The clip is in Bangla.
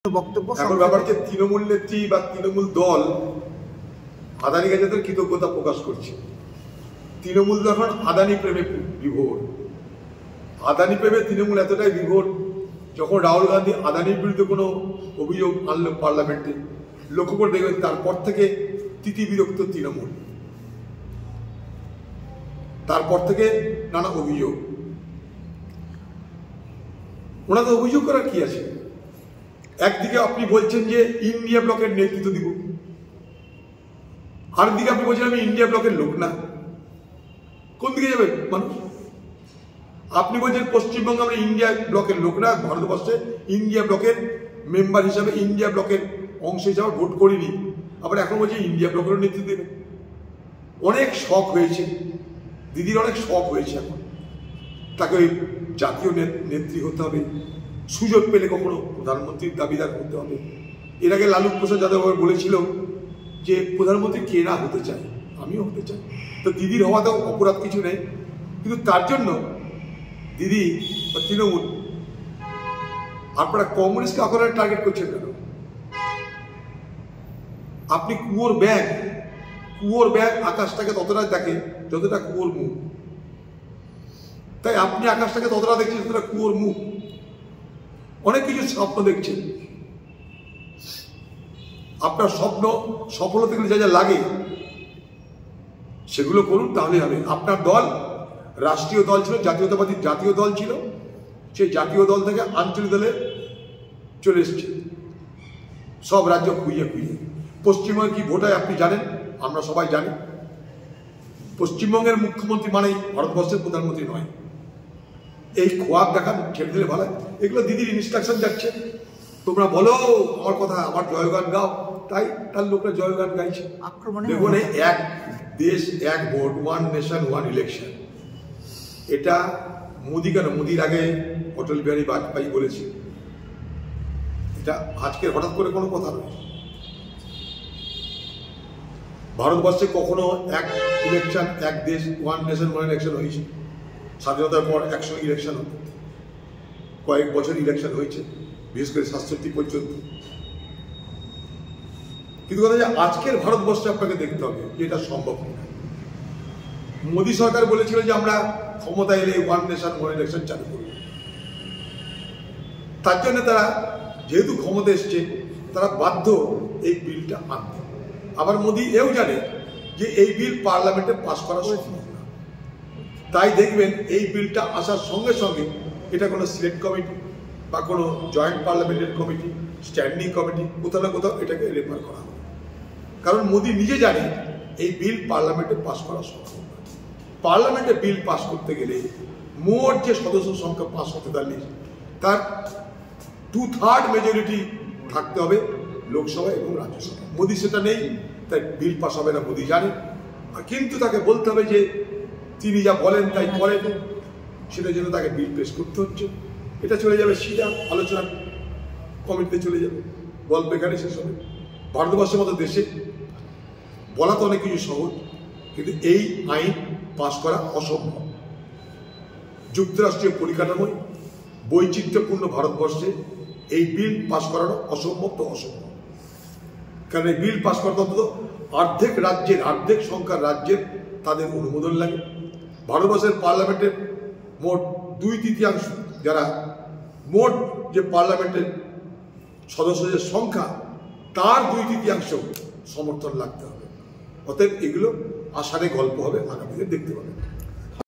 বক্তব্য এখন ব্যাপার হচ্ছে তৃণমূল নেত্রী বা তৃণমূল দল আদানি কাছে তাদের কৃতজ্ঞতা প্রকাশ করছে। তৃণমূল এখন আদানি প্রেমে বিভোর। আদানি প্রেমে তৃণমূল এতটাই বিভোর, যখন রাহুল গান্ধী আদানির বিরুদ্ধে কোনো অভিযোগ আনলো পার্লামেন্টে, লক্ষ্য করে দেখবেন তারপর থেকে তিতিবিরক্ত তৃণমূল, তারপর থেকে নানা অভিযোগ। ওনাদের অভিযোগ করার কি আছে? একদিকে আপনি বলছেন যে ইন্ডিয়া ব্লকের নেতৃত্ব দিব, আরেকদিকে আপনি বলছেন আমি ইন্ডিয়া ব্লকের লোক না। কোন দিকে যাবে মানুষ? আপনি বলছেন পশ্চিমবঙ্গে আমরা ইন্ডিয়া ব্লকের লোক না, ভারতবর্ষে ইন্ডিয়া ব্লকের মেম্বার হিসাবে, ইন্ডিয়া ব্লকের অংশ হিসাবে ভোট করিনি, আবার এখন বলছে ইন্ডিয়া ব্লকেরও নেতৃত্ব দেবে। অনেক শখ হয়েছে দিদির, অনেক শখ হয়েছে। এখন তাকে ওই জাতীয় নেত্রী হতে হবে, সুযোগ পেলে কখনো প্রধানমন্ত্রীর দাবিদার করতে হবে। এর আগে লালু প্রসাদ যাদব বলেছিল যে প্রধানমন্ত্রী কে না হতে চায়, আমিও হতে চাই। তো দিদির হওয়াতেও অপরাধ কিছু নেই, কিন্তু তার জন্য দিদি বা তৃণমূল আপনারা কংগ্রেসকে আপনারা টার্গেট করছেন কেন? আপনি কুয়োর ব্যাগ আকাশটাকে ততটা দেখে যতটা কুয়োর মুখ, তাই আপনি আকাশটাকে ততটা দেখছেন যতটা কুয়োর মুখ। অনেক কিছু স্বপ্ন দেখছেন, আপনার স্বপ্ন সফল হতে গেলে যা যা লাগে সেগুলো করুন, তাহলে হবে। আপনার দল রাষ্ট্রীয় দল ছিল, জাতীয়তাবাদী জাতীয় দল ছিল, সেই জাতীয় দল থেকে আঞ্চলিক দলে চলে এসেছে, সব রাজ্য খুইয়ে। পশ্চিমবঙ্গে কি ভোট হয় আপনি জানেন, আমরা সবাই জানি। পশ্চিমবঙ্গের মুখ্যমন্ত্রী মানেই ভারতবর্ষের প্রধানমন্ত্রী নয়। এই খোয়াব দেখান ছেড়ে দিলে ভালো। এগুলো দিদির ইনস্ট্রাকশন যাচ্ছে, তোমরা বলো আমার কথা, আমার জয়গান গাও, তাই তার লোকরা জয়গান গাইছে। দেখুন, এক দেশ এক vote, one nation one election, এটা মোদি কেন, মোদির আগে অটল বিহারী বাজপেয়ী বলেছে। এটা আজকে হঠাৎ করে কোনো কথা নয়। ভারতবর্ষে কখনো এক ইলেকশন এক দেশ ওয়ান নেশন ওয়ান ইলেকশন হয়েছে। স্বাধীনতার পর 100 ইলেকশন হতো, কয়েক বছর ইলেকশন হয়েছে, বিশেষ করে 67 পর্যন্ত। কিন্তু কথা যে আজকের ভারতবর্ষে আপনাকে দেখতে হবে যে এটা সম্ভব কিনা। মোদী সরকার বলেছিল যে আমরা ক্ষমতা এলে ওয়ান নেশন ওয়ান ইলেকশন চালু করব। তার জন্য তারা যেহেতু ক্ষমতা এসছে, তারা বাধ্য এই বিলটা আনতে। আবার মোদী এও জানে যে এই বিল পার্লামেন্টে পাস করা সম্ভব না, তাই দেখবেন এই বিলটা আসার সঙ্গে সঙ্গে এটা কোনো সিলেক্ট কমিটি বা কোনো joint parliamentary committee, standing committee, কোথাও না কোথাও এটাকে রেফার করা হবে। কারণ মোদী নিজে জানে এই বিল পার্লামেন্টে পাস করা সম্ভব না। পার্লামেন্টে বিল পাস করতে গেলে মোট যে সদস্য সংখ্যা 543, তার 2/3 মেজরিটি থাকতে হবে লোকসভা এবং রাজ্যসভা। মোদী সেটা নেই, তাই বিল পাস হবে না, মোদী জানে। কিন্তু তাকে বলতে হবে যে তিনি যা বলেন তাই করেন, সেটার জন্য তাকে বিল পেশ করতে হচ্ছে। এটা চলে যাবে সিধা আলোচনা কমিটিতে চলে যাবে, গল্প এখানে শেষ হবে। ভারতবর্ষের মতো দেশে বলা তো অনেক কিছু সহজ, কিন্তু এই আইন পাশ করা অসম্ভব। যুক্তরাষ্ট্রীয় পরিকাঠামোয় বৈচিত্র্যপূর্ণ ভারতবর্ষে এই বিল পাশ করানো অসম্ভব তো অসম্ভব। কারণ এই বিল পাশ করাতে অন্তত অর্ধেক সংখ্যার রাজ্যের তাদের অনুমোদন লাগে। ভারতবর্ষের পার্লামেন্টের মোট 2/3 যারা মোট যে পার্লামেন্টের সদস্যদের সংখ্যা, তার 2/3 সমর্থন লাগতে হবে। অতএব এগুলো আষাঢ়ে গল্প হবে, আগামীতে দেখতে পাবেন।